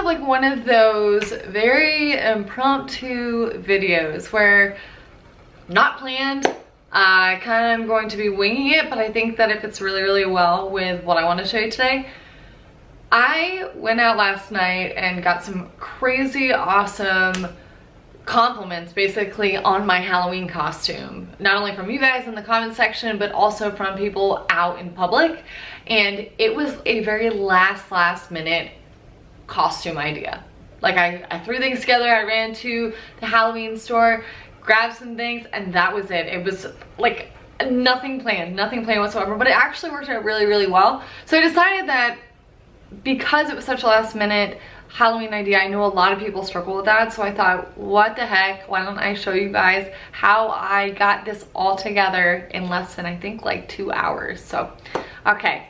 like one of those very impromptu videos where not planned. I kind of am going to be winging it, but I think that it fits really, really well with what I want to show you today. I went out last night and got some crazy awesome compliments basically on my Halloween costume. Not only from you guys in the comment section, but also from people out in public. And it was a very last minute costume idea. Like I threw things together, I ran to the Halloween store, grabbed some things, and that was it. It was like nothing planned whatsoever, but it actually worked out really, really well. So I decided that because it was such a last minute Halloween idea, I know a lot of people struggle with that, so I thought, what the heck, why don't I show you guys how I got this all together in less than, I think, like 2 hours. So, okay,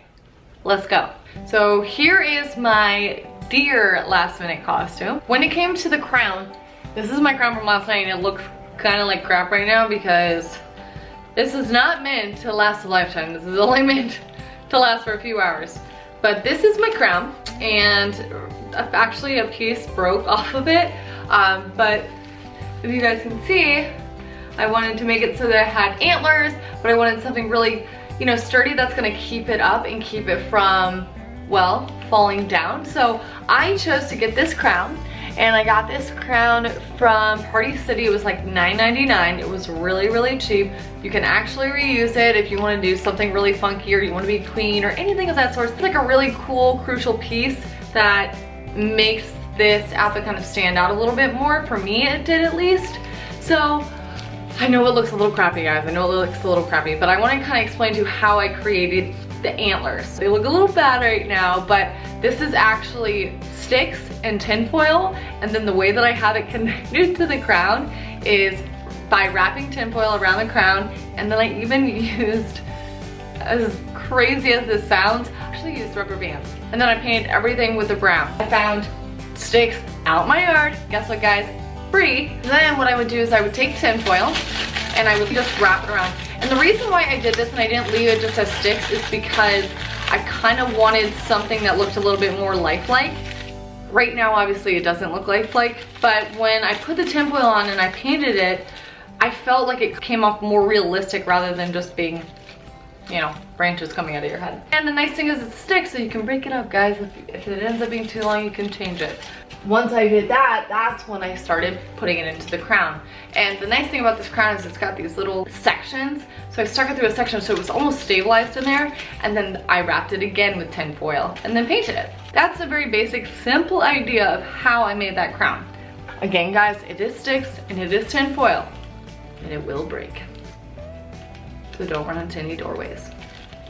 let's go. So here is my deer last minute costume. When it came to the crown, this is my crown from last night, and it looks kind of like crap right now because this is not meant to last a lifetime. This is only meant to last for a few hours. But this is my crown, and actually a piece broke off of it, but if you guys can see, I wanted to make it so that it had antlers, but I wanted something really, you know, sturdy that's gonna keep it up and keep it from, well, falling down. So I chose to get this crown, and I got this crown from Party City. It was like $9.99. It was really, really cheap. You can actually reuse it if you want to do something really funky, or you want to be queen or anything of that sort. It's like a really cool, crucial piece that makes this outfit kind of stand out a little bit more. For me, it did at least. So I know it looks a little crappy, guys. I know it looks a little crappy, but I want to kind of explain to you how I created the antlers. They look a little bad right now, but this is actually sticks and tinfoil, and then the way that I have it connected to the crown is by wrapping tinfoil around the crown, and then I even used, as crazy as this sounds, I actually used rubber bands, and then I painted everything with the brown. I found sticks out my yard, guess what guys, free. Then what I would do is I would take tinfoil and I would just wrap it around. And the reason why I did this and I didn't leave it just as sticks is because I kind of wanted something that looked a little bit more lifelike. Right now, obviously, it doesn't look lifelike, but when I put the tinfoil on and I painted it, I felt like it came off more realistic rather than just being, you know, branches coming out of your head. And the nice thing is it's sticks, so you can break it up, guys. If it ends up being too long, you can change it. Once I did that, that's when I started putting it into the crown. And the nice thing about this crown is it's got these little sections. So I stuck it through a section so it was almost stabilized in there, and then I wrapped it again with tinfoil and then painted it. That's a very basic, simple idea of how I made that crown. Again, guys, it is sticks and it is tinfoil, and it will break. So don't run into any doorways.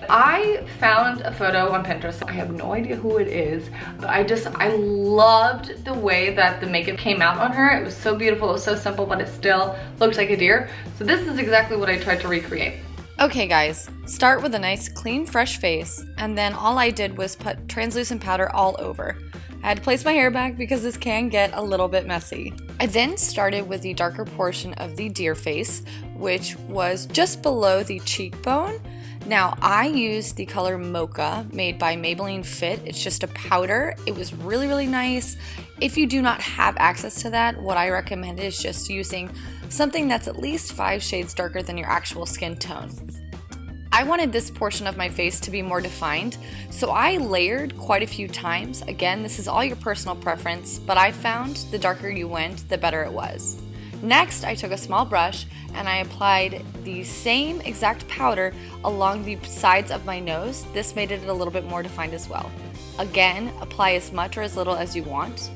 I found a photo on Pinterest. I have no idea who it is, but I loved the way that the makeup came out on her. It was so beautiful, it was so simple, but it still looked like a deer. So this is exactly what I tried to recreate. Okay guys, start with a nice clean fresh face, and then all I did was put translucent powder all over. I had to place my hair back because this can get a little bit messy. I then started with the darker portion of the deer face, which was just below the cheekbone. Now I used the color Mocha made by Maybelline Fit. It's just a powder. It was really, really nice. If you do not have access to that, what I recommend is just using something that's at least 5 shades darker than your actual skin tone. I wanted this portion of my face to be more defined, so I layered quite a few times. Again, this is all your personal preference, but I found the darker you went, the better it was. Next, I took a small brush and I applied the same exact powder along the sides of my nose. This made it a little bit more defined as well. Again, apply as much or as little as you want.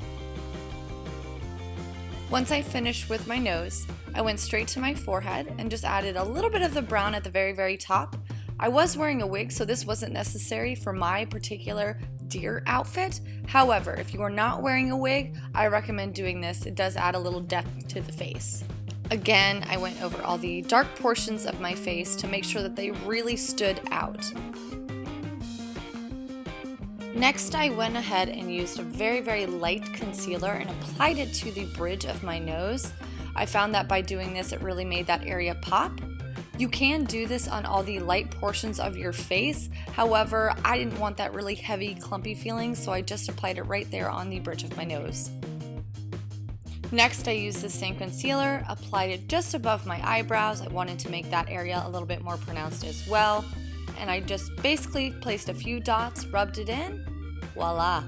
Once I finished with my nose, I went straight to my forehead and just added a little bit of the brown at the very, very top. I was wearing a wig, so this wasn't necessary for my particular deer outfit. However, if you are not wearing a wig, I recommend doing this. It does add a little depth to the face. Again, I went over all the dark portions of my face to make sure that they really stood out. Next, I went ahead and used a very, very light concealer and applied it to the bridge of my nose. I found that by doing this, it really made that area pop. You can do this on all the light portions of your face. However, I didn't want that really heavy, clumpy feeling, so I just applied it right there on the bridge of my nose. Next, I used the same concealer, applied it just above my eyebrows. I wanted to make that area a little bit more pronounced as well. And I just basically placed a few dots, rubbed it in, voila.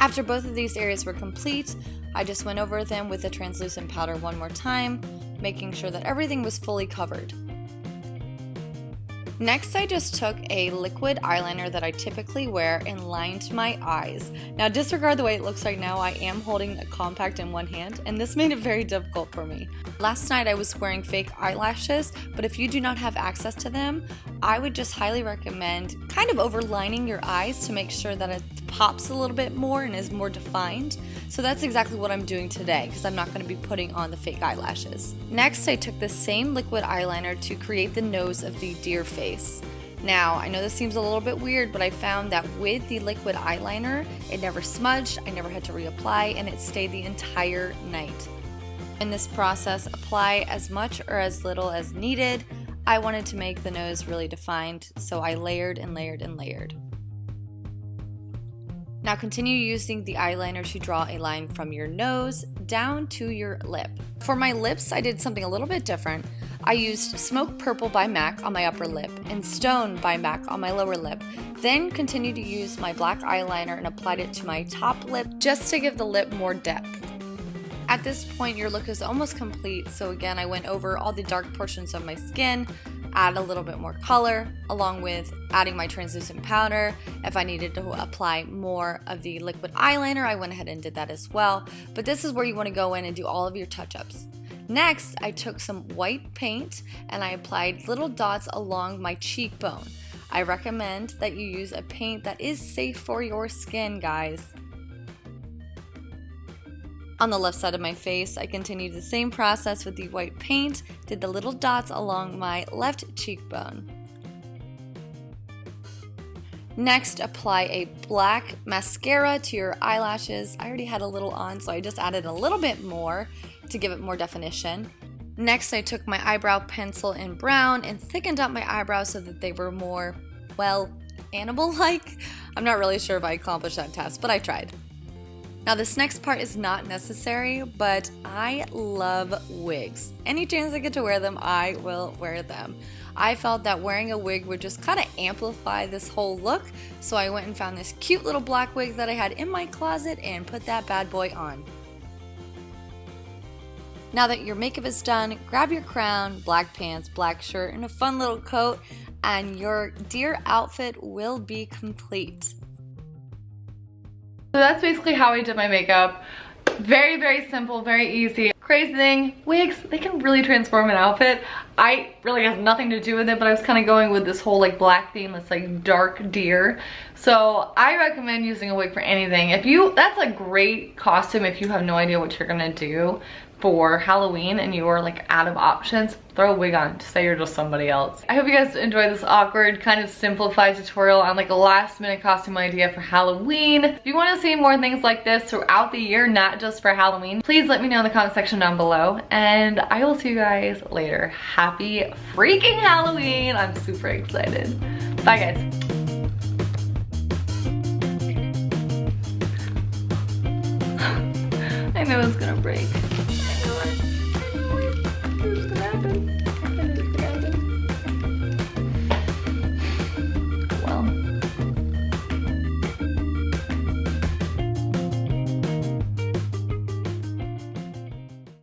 After both of these areas were complete, I just went over them with a translucent powder one more time, making sure that everything was fully covered. Next, I just took a liquid eyeliner that I typically wear and lined my eyes. Now, disregard the way it looks right now. I am holding a compact in one hand, and this made it very difficult for me. Last night, I was wearing fake eyelashes, but if you do not have access to them, I would just highly recommend kind of overlining your eyes to make sure that it pops a little bit more and is more defined. So that's exactly what I'm doing today, because I'm not going to be putting on the fake eyelashes. Next, I took the same liquid eyeliner to create the nose of the deer face. Now, I know this seems a little bit weird, but I found that with the liquid eyeliner, it never smudged, I never had to reapply, and it stayed the entire night. In this process, apply as much or as little as needed. I wanted to make the nose really defined, so I layered and layered and layered. Now continue using the eyeliner to draw a line from your nose down to your lip. For my lips, I did something a little bit different. I used Smoke Purple by MAC on my upper lip and Stone by MAC on my lower lip. Then continued to use my black eyeliner and applied it to my top lip just to give the lip more depth. At this point, your look is almost complete, so again, I went over all the dark portions of my skin, add a little bit more color, along with adding my translucent powder. If I needed to apply more of the liquid eyeliner, I went ahead and did that as well. But this is where you want to go in and do all of your touch-ups. Next, I took some white paint and I applied little dots along my cheekbone. I recommend that you use a paint that is safe for your skin, guys. On the left side of my face, I continued the same process with the white paint, did the little dots along my left cheekbone. Next, apply a black mascara to your eyelashes. I already had a little on, so I just added a little bit more to give it more definition. Next, I took my eyebrow pencil in brown and thickened up my eyebrows so that they were more, well, animal-like. I'm not really sure if I accomplished that task, but I tried. Now this next part is not necessary, but I love wigs. Any chance I get to wear them, I will wear them. I felt that wearing a wig would just kind of amplify this whole look, so I went and found this cute little black wig that I had in my closet and put that bad boy on. Now that your makeup is done, grab your crown, black pants, black shirt, and a fun little coat, and your deer outfit will be complete. So that's basically how I did my makeup. Very, very simple, very easy. Crazy thing, wigs, they can really transform an outfit. I really have nothing to do with it, but I was kind of going with this whole like black theme, this like dark deer. So I recommend using a wig for anything. That's a great costume if you have no idea what you're gonna do for Halloween and you are like out of options. Throw a wig on, say you're just somebody else. I hope you guys enjoyed this awkward, kind of simplified tutorial on like a last minute costume idea for Halloween. If you want to see more things like this throughout the year, not just for Halloween, please let me know in the comment section down below, and I will see you guys later. Happy freaking Halloween! I'm super excited. Bye guys. I know it's gonna break. I know it.